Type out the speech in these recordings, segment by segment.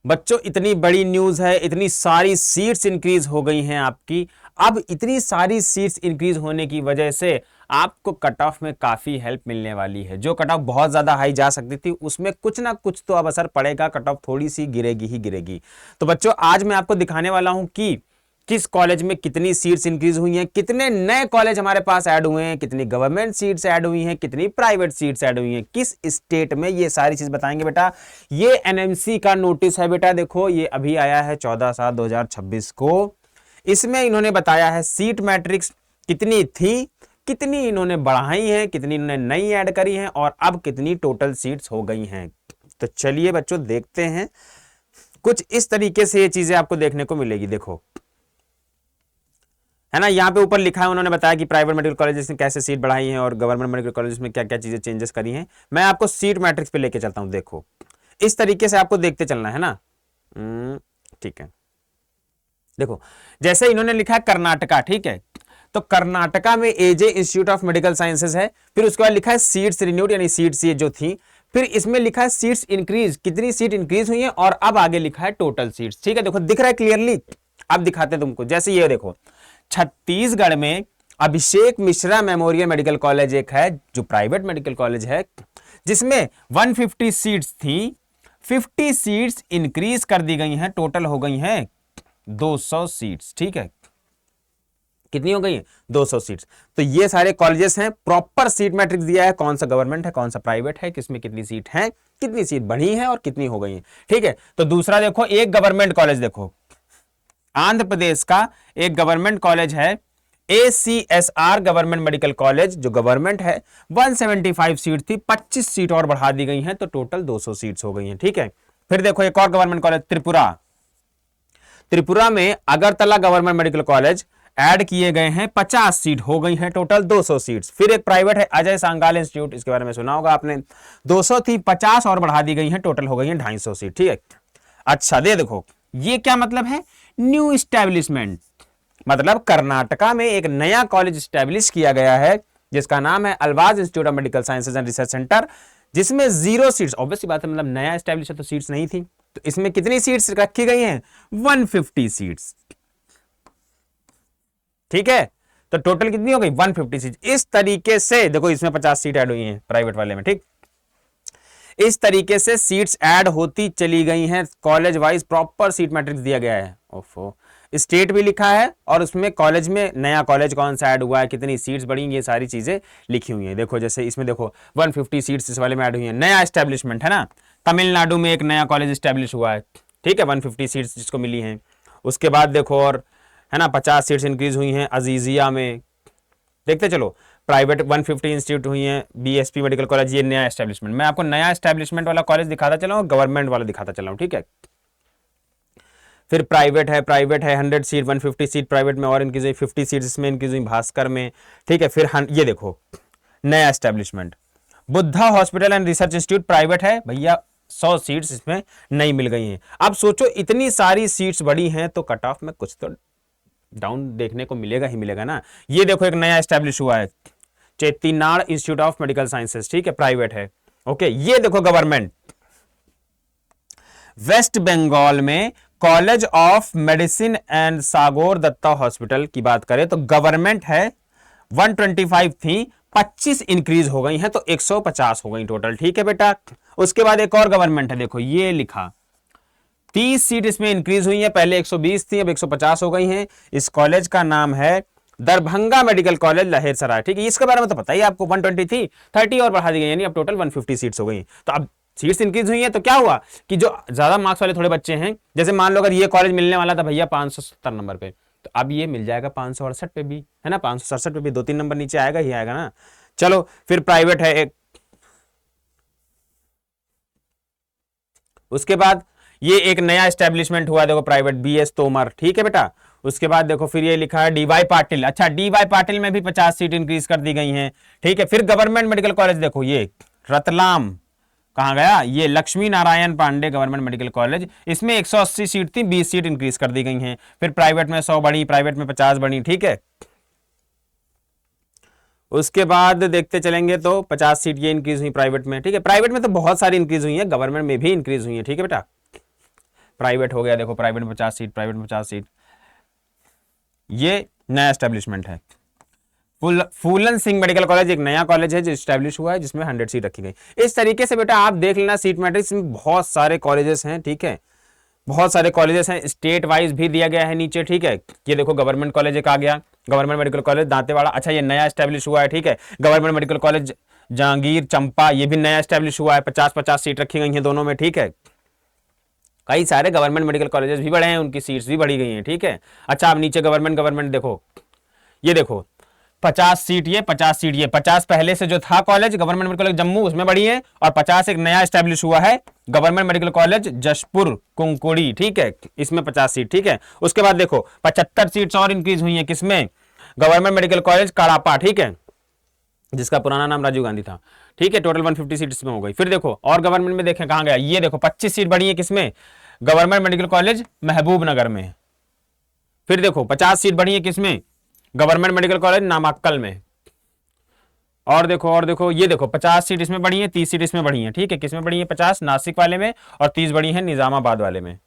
बच्चों इतनी बड़ी न्यूज है, इतनी सारी सीट्स इंक्रीज हो गई हैं आपकी। अब इतनी सारी सीट्स इंक्रीज होने की वजह से आपको कट ऑफ में काफी हेल्प मिलने वाली है। जो कट ऑफ बहुत ज्यादा हाई जा सकती थी उसमें कुछ ना कुछ तो अब असर पड़ेगा, कट ऑफ थोड़ी सी गिरेगी ही गिरेगी। तो बच्चों आज मैं आपको दिखाने वाला हूं कि किस कॉलेज में कितनी सीट्स इंक्रीज हुई हैं, कितने नए कॉलेज हमारे पास ऐड हुए हैं, कितनी गवर्नमेंट सीट्स ऐड हुई हैं, कितनी प्राइवेट सीट्स ऐड हुई हैं, किस स्टेट में, ये सारी चीज बताएंगे बेटा। ये एनएमसी का नोटिस है बेटा, देखो ये अभी आया है 14/7/2026 को। इसमें इन्होंने बताया है सीट मैट्रिक्स कितनी थी, कितनी इन्होंने बढ़ाई है, कितनी इन्होंने नई ऐड करी है और अब कितनी टोटल सीट्स हो गई हैं। तो चलिए बच्चों देखते हैं। कुछ इस तरीके से ये चीजें आपको देखने को मिलेगी। देखो है ना, यहाँ पे ऊपर लिखा है, उन्होंने बताया कि प्राइवेट मेडिकल कॉलेजेस ने कैसे सीट बढ़ाई है और गवर्नमेंट मेडिकल कॉलेजेस में क्या क्या चीजें चेंजेस करी हैं। मैं आपको सीट मैट्रिक्स पे लेके चलता हूं। देखो इस तरीके से आपको देखते चलना है ना। ठीक है, देखो जैसे इन्होंने लिखा है कर्नाटका, ठीक है, तो कर्नाटका में एजे इंस्टीट्यूट ऑफ मेडिकल साइंसेज है। फिर उसके बाद लिखा है सीट्स रिन्यूड, यानी सीट्स ये जो थी। फिर इसमें लिखा है सीट्स इंक्रीज, कितनी सीट इंक्रीज हुई है, और अब आगे लिखा है टोटल सीट्स। ठीक है, देखो दिख रहा है क्लियरली। अब दिखाते हैं तुमको। जैसे ये देखो, छत्तीसगढ़ में Abhishek Mishra memorial medical college एक है जो प्राइवेट मेडिकल कॉलेज है, जिसमें 150 सीट्स थी, 50 सीट्स इंक्रीज कर दी गई हैं, टोटल हो गई हैं 200 सीट्स। ठीक है, कितनी हो गई है? 200 सीट्स। तो ये सारे कॉलेजेस हैं, प्रॉपर सीट मैट्रिक्स दिया है, कौन सा गवर्नमेंट है, कौन सा प्राइवेट है, किसमें कितनी सीट है, कितनी सीट बढ़ी है और कितनी हो गई है। ठीक है, तो दूसरा देखो, एक गवर्नमेंट कॉलेज देखो, आंध्र प्रदेश का एक गवर्नमेंट कॉलेज है ACSR गवर्नमेंट मेडिकल कॉलेज, जो गवर्नमेंट है। 175 सीट थी, 25 सीट और बढ़ा दी गई हैं, तो टोटल 200 सीट्स हो गई हैं। ठीक है, फिर देखो एक और गवर्नमेंट कॉलेज त्रिपुरा, त्रिपुरा में Agartala government medical college add किए गए हैं, 50 सीट हो गई हैं, टोटल 200 सीट्स। फिर एक प्राइवेट है अजय सांगाल इंस्टीट्यूट, इसके बारे में सुना होगा आपने, 200 थी, 50 और बढ़ा दी गई हैं, टोटल हो गई हैं 250 सीट। ठीक है, अच्छा दे देखो ये क्या मतलब है, न्यू इस्टेब्लिशमेंट, मतलब कर्नाटका में एक नया कॉलेज स्टैब्लिश किया गया है जिसका नाम है Alva's institute of medical sciences and research centre, जिसमें 0 सीट्स, ऑब्वियसली बात है, मतलब नया स्टैब्लिश है तो सीट्स नहीं थी। तो इसमें कितनी सीट्स रखी गई हैं? 150 सीट्स। ठीक है, तो टोटल कितनी हो गई? 150 सीट। इस तरीके से देखो, इसमें 50 सीट ऐड हुई हैं प्राइवेट वाले में। ठीक, इस तरीके से सीट्स ऐड होती चली गई हैं, college wise proper seat matrix दिया गया है। ओफो, स्टेट भी लिखा है और उसमें कॉलेज में नया कॉलेज कौन सा ऐड हुआ है, कितनी सीट्स बढ़ी, ये सारी चीजें लिखी हुई हैं। देखो जैसे इसमें देखो 150 सीट्स इस वाले में ऐड हुई हैं, नया एस्टेब्लिशमेंट है ना, तमिलनाडु में एक नया कॉलेज एस्टेब्लिश हुआ है। ठीक है, 150 सीट्स जिसको मिली हैं। उसके बाद देखो और है ना 50 सीट्स इंक्रीज हुई हैं अजीजिया में। देखते चलो, प्राइवेट 150 इंस्टीट्यूट हुई हैं, बीएसपी मेडिकल कॉलेज, ये नया एस्टेब्लिशमेंट। मैं आपको नया एस्टेब्लिशमेंट वाला कॉलेज दिखाता चला हूं, गवर्नमेंट वाला दिखाता चला हूं। ठीक है, फिर प्राइवेट है 100 सीट, 150 सीट प्राइवेट में और इंक्रीज हुई, 50 सीट इसमें इंक्रीज हुई भास्कर में। ठीक है, फिर ये देखो नया establishment Buddha hospital and research institute, private है भैया, 100 सीट्स इसमें नई मिल गई हैं। अब सोचो इतनी सारी सीट्स बढ़ी हैं तो कट ऑफ में कुछ तो डाउन देखने को मिलेगा ही मिलेगा ना। ये देखो एक नया एस्टेब्लिश हुआ है चेट्टीनाड़ इंस्टीट्यूट ऑफ मेडिकल साइंसेस, ठीक है, प्राइवेट है। ओके, ये देखो गवर्नमेंट, वेस्ट बंगाल में college of medicine and Sagore Dutta hospital की बात करें तो गवर्नमेंट है, 125 थी, 25 इंक्रीज हो गई हैं, तो 150 हो गई टोटल। ठीक है बेटा, उसके बाद एक और गवर्नमेंट है, देखो ये लिखा 30 सीट इसमें इंक्रीज हुई है, पहले 120 थी, अब 150 हो गई हैं। इस कॉलेज का नाम है दरभंगा मेडिकल कॉलेज लहेरसराय। ठीक है, इसके बारे में तो पता ही आपको, 120 थी, 30 और बढ़ा दी गई, यानी अब टोटल 150 सीट्स हो गई। तो अब सीट्स इंक्रीज हुई है तो क्या हुआ कि जो ज्यादा मार्क्स वाले थोड़े बच्चे हैं, जैसे मान लो अगर ये कॉलेज मिलने वाला था भैया 570 नंबर पे, तो अब ये मिल जाएगा 568 पे भी, है ना, 567 पे भी 2-3 नंबर नीचे आएगा ही आएगा ना। चलो फिर प्राइवेट है एक, उसके बाद ये एक नया एस्टेब्लिशमेंट हुआ, देखो प्राइवेट BS तोमर। ठीक है बेटा, उसके बाद देखो फिर ये लिखा है DY पाटिल, अच्छा DY पाटिल में भी 50 सीट इंक्रीज कर दी गई हैं। ठीक है, फिर गवर्नमेंट मेडिकल कॉलेज देखो ये रतलाम, कहां गया, ये Lakshmi Narayan Pandey government medical college, इसमें 180 सीट थी, 20 सीट इंक्रीज कर दी गई हैं। फिर प्राइवेट में 100 बढ़ी, प्राइवेट में 50 बढ़ी। ठीक है, उसके बाद देखते चलेंगे तो 50 सीट ये इंक्रीज हुई प्राइवेट में। ठीक है, प्राइवेट में तो बहुत सारी इंक्रीज हुई है, गवर्नमेंट में भी इंक्रीज हुई है। ठीक है बेटा, प्राइवेट हो गया, देखो प्राइवेट में 50 सीट, प्राइवेट में 50 सीट। ये नया एस्टेब्लिशमेंट है। फूलन सिंह मेडिकल कॉलेज एक नया कॉलेज है जो स्टैब्लिश हुआ है, जिसमें 100 सीट रखी गई। इस तरीके से बेटा आप देख लेना सीट मैट्रिक्स में बहुत सारे कॉलेजेस हैं, ठीक है, बहुत सारे कॉलेजेस हैं, स्टेट वाइज भी दिया गया है नीचे, ठीक है। ये देखो गवर्नमेंट कॉलेज एक आ गया, गवर्नमेंट मेडिकल कॉलेज दांतेवाड़ा, अच्छा ये नया एस्टेब्लिश हुआ है, ठीक है। गवर्नमेंट मेडिकल कॉलेज जहांगीर चंपा, ये भी नया एस्टेब्लिश हुआ है, 50-50 सीट रखी गई हैं दोनों में, ठीक है। कई सारे गवर्नमेंट मेडिकल कॉलेजेस भी बढ़े हैं, उनकी सीट्स भी बढ़ी गई हैं, ठीक है। अच्छा अब नीचे गवर्नमेंट देखो, ये देखो 50 सीट ये, 50 सीट ये, 50 पहले से जो था college government medical college Jammu उसमें बढ़ी है, और 50 एक नया एस्टेब्लिश हुआ है गवर्नमेंट मेडिकल कॉलेज जशपुर कुंकुड़ी, ठीक है, इसमें 50 सीट, ठीक है। उसके बाद देखो 75 सीट्स और इंक्रीज हुई है, किसमें, गवर्नमेंट मेडिकल कॉलेज काड़ापा, ठीक है, जिसका पुराना नाम राजीव गांधी था, ठीक है। टोटल 150 सीट इसमें हो गई। फिर देखो और गवर्नमेंट में देखें कहां गया, ये देखो 25 सीट बढ़ी है, किसमें, गवर्नमेंट मेडिकल कॉलेज महबूब नगर में। फिर देखो 50 सीट बढ़ी है, किसमें, गवर्नमेंट मेडिकल कॉलेज नामाक्कल में। और देखो ये देखो 50 सीट इसमें बढ़ी है, 30 सीट इसमें बढ़ी है, ठीक है। किसमें बढ़ी है, 50 नासिक वाले में, और 30 बढ़ी है निजामाबाद वाले में।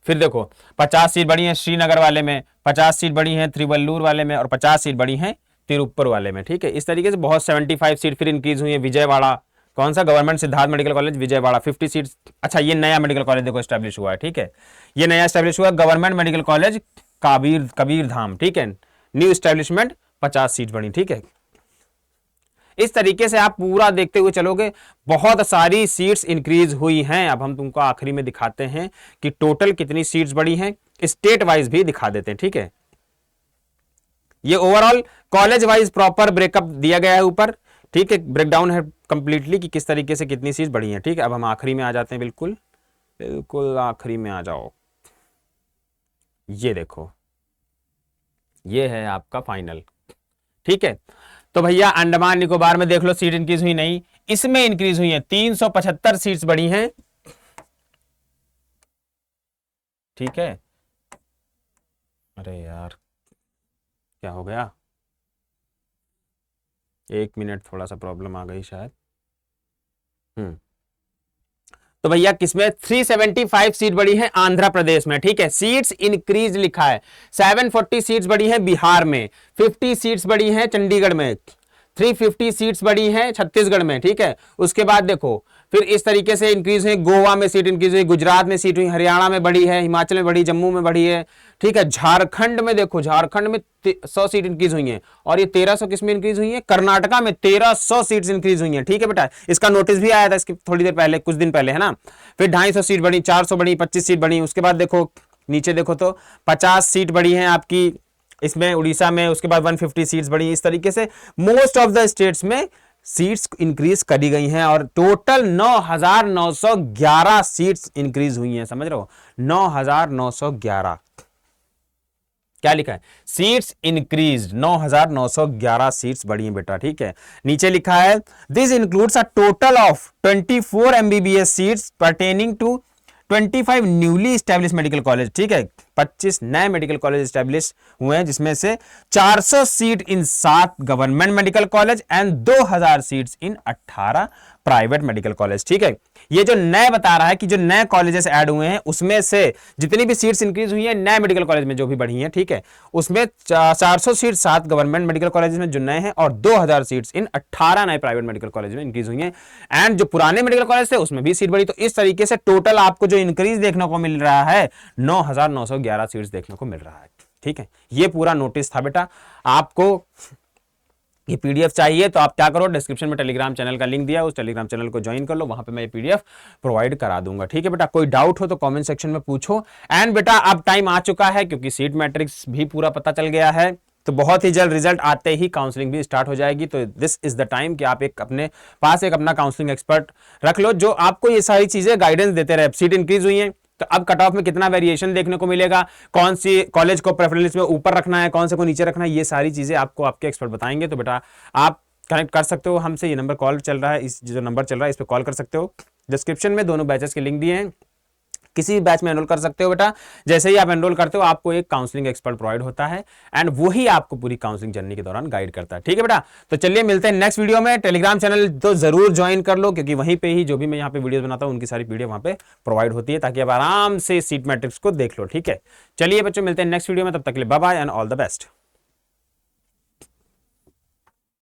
फिर देखो 50 सीट बढ़ी है श्रीनगर वाले में, 50 सीट बढ़ी है त्रिवल्लूर वाले में, और 50 सीट बढ़ी है तिरुप्पुर वाले में, ठीक है। इस तरीके से बहुत 75 सीट फिर इंक्रीज हुई है विजयवाड़ा, कौन सा, government Siddharth medical college Vijayawada 50 seat. अच्छा ये नया मेडिकल कॉलेज देखो स्टैब्लिश हुआ है, ठीक है, ये नया स्टैब्लिश हुआ गवर्नमेंट मेडिकल कॉलेज कबीर धाम, ठीक है, न्यू स्टैब्लिशमेंट 50 सीट बढ़ी, ठीक है। इस तरीके से आप पूरा देखते हुए चलोगे, बहुत सारी सीट्स इंक्रीज हुई हैं। अब हम तुमको आखिरी में दिखाते हैं कि टोटल कितनी सीट्स बढ़ी हैं, स्टेट वाइज भी दिखा देते हैं, ठीक है। ये overall college wise proper breakup दिया गया है ऊपर, ठीक है, ब्रेकडाउन है कंप्लीटली कि किस तरीके से कितनी सीट्स बढ़ी हैं, ठीक है। अब हम आखिरी में आ जाते हैं, बिल्कुल बिल्कुल आखिरी में आ जाओ। ये देखो ये है आपका फाइनल, ठीक है। तो भैया अंडमान निकोबार में देख लो सीट इंक्रीज हुई नहीं, इसमें इंक्रीज हुई है, 375 सीट्स बढ़ी हैं, ठीक है। अरे यार क्या हो गया, 1 मिनट, थोड़ा सा प्रॉब्लम आ गई शायद। तो भैया किसमें 375 सीट बढ़ी है आंध्र प्रदेश में, ठीक है। सीट्स इंक्रीज लिखा है, 740 सीट्स बढ़ी है बिहार में, 50 सीट्स बढ़ी है चंडीगढ़ में, 350 सीट्स बढ़ी हैं छत्तीसगढ़ में, ठीक है। उसके बाद देखो फिर इस तरीके से इंक्रीज हुई, गोवा में सीट इंक्रीज हुई, गुजरात में सीट हुई, हरियाणा में बढ़ी है, हिमाचल में बढ़ी, जम्मू में बढ़ी है, ठीक है। झारखंड में देखो, झारखंड में 100 सीट इंक्रीज हुई है, और ये 1300 किस में इंक्रीज हुई है, कर्नाटका में 1300 सीट्स इंक्रीज हुई है, ठीक है बेटा। इसका नोटिस भी आया था इसकी थोड़ी देर पहले, कुछ दिन पहले, है ना। फिर 250 सीट बढ़ी, 400 बढ़ी, 25 सीट बढ़ी। उसके बाद देखो नीचे देखो तो 50 सीट बढ़ी है आपकी इसमें उड़ीसा में, उसके बाद 150 सीट्स बढ़ी। इस तरीके से मोस्ट ऑफ द स्टेट्स में सीट्स इंक्रीज करी गई हैं, और टोटल 9,911 सीट्स इंक्रीज हुई हैं, समझ रहे हो, 9,911। क्या लिखा है, सीट्स इंक्रीज, 9,911 सीट्स बढ़ी हैं बेटा, ठीक है। नीचे लिखा है this includes a total of 24 MBBS seats pertaining to 25 newly establish medical college, ठीक है। 25 नए मेडिकल कॉलेज स्टैब्लिश हुए हैं, जिसमें से 400 seat in 7 government medical college and 2000 seats in 18 private medical college, ठीक है। ये जो नए बता रहा है कि जो नए कॉलेजेस ऐड हुए हैं उसमें से जितनी भी सीट्स इंक्रीज हुई है नए मेडिकल कॉलेज में जो भी बढ़ी हैं, ठीक है, उसमें 400 सीट 7 गवर्नमेंट मेडिकल कॉलेज में जो नए हैं, और 2000 सीट्स इन 18 नए प्राइवेट मेडिकल कॉलेज में इंक्रीज हुई हैं। एंड जो पुराने मेडिकल कॉलेज थे उसमें भी सीट बढ़ी। तो इस तरीके से टोटल आपको जो इंक्रीज देखने को मिल रहा है 9,911 सीट्स देखने को मिल रहा है, ठीक है। ये पूरा नोटिस था बेटा। आपको ये पीडीएफ चाहिए तो आप क्या करो, डिस्क्रिप्शन में टेलीग्राम चैनल का लिंक दिया है, उस टेलीग्राम चैनल को ज्वाइन कर लो, वहां पे मैं ये पीडीएफ प्रोवाइड करा दूंगा, ठीक है बेटा। कोई डाउट हो तो कमेंट सेक्शन में पूछो। एंड बेटा अब टाइम आ चुका है, क्योंकि सीट मैट्रिक्स भी पूरा पता चल गया है, तो बहुत ही जल्द रिजल्ट आते ही काउंसलिंग भी स्टार्ट हो जाएगी। तो दिस इज द टाइम कि आप एक अपने पास एक अपना काउंसलिंग एक्सपर्ट रख लो, जो आपको ये सारी चीजें गाइडेंस देते रहे। सीट इंक्रीज हुई है तो अब कट ऑफ में कितना वेरिएशन देखने को मिलेगा, कौन सी कॉलेज को प्रेफरेंस में ऊपर रखना है, कौन से को नीचे रखना है, ये सारी चीजें आपको आपके एक्सपर्ट बताएंगे। तो बेटा आप कनेक्ट कर सकते हो हमसे, ये नंबर कॉल चल रहा है, इस जो नंबर चल रहा है इस पर कॉल कर सकते हो। डिस्क्रिप्शन में दोनों बैचेस के लिंक दिए हैं, किसी भी बैच में एनरोल कर सकते हो बेटा। जैसे ही आप एनरोल करते हो आपको एक काउंसलिंग एक्सपर्ट प्रोवाइड होता है एंड वही आपको पूरी काउंसलिंग जर्नी के दौरान गाइड करता है। ठीक है बेटा, तो चलिए मिलते हैं नेक्स्ट वीडियो में। टेलीग्राम चैनल तो जरूर ज्वाइन कर लो, क्योंकि वहीं पे ही जो भी मैं यहाँ पे वीडियो बनाता हूँ उनकी सारी पीडीएफ वहां पे प्रोवाइड होती है, ताकि आप आराम से सीट मैट्रिक्स को देख लो। ठीक है, चलिए बच्चों मिलते हैं नेक्स्ट वीडियो में, तब तक के लिए bye bye and all the best.